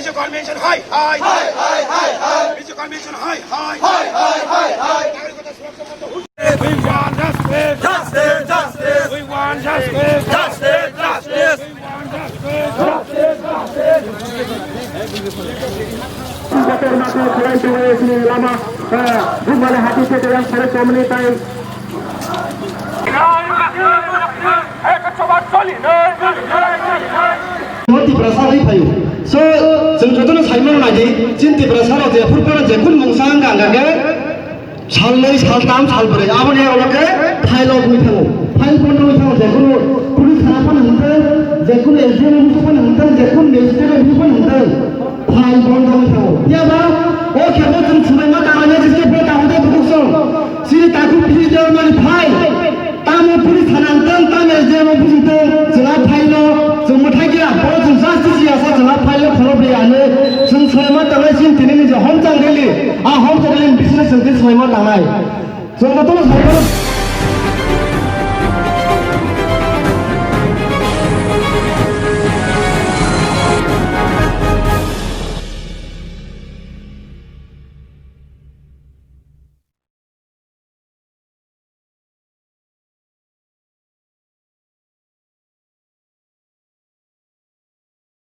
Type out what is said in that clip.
Visual Convention high, high, high, high, high, high. Visual Convention high, high, high, high, high, high. We want justice, justice, justice. We want justice, justice, justice. We want justice, justice, justice. Lama, bukan hati kita yang pada komunitas. Mati perasaan ini payu. So, sejujurnya saya mau ngaji, cinta perasaan aja. Purpura jekun mungsang gangga. Salai saltam salbere. Apa ni orang ke? File of me thago. File pun me thago. Jekun polis harapan hente. Jekun SDM harapan hente. Jekun magistrate harapan hente. File pun me thago. Ya bah. Oh, kita tu cuma mata aja जिसके बेटा होते तो कुछ सिर्फ ताकू police देवर मारी file तामो police थानांतन ताम SDM पुलिसते जला फाइलो जों मथाय गया बर जों जास्टिस यासा जला फाइलो खरब याने जों सयमा तांनाय सिन तिनि जे हम जांगेलि आ हम जांगेलि बिजनेस जों सयमा तांनाय जों तो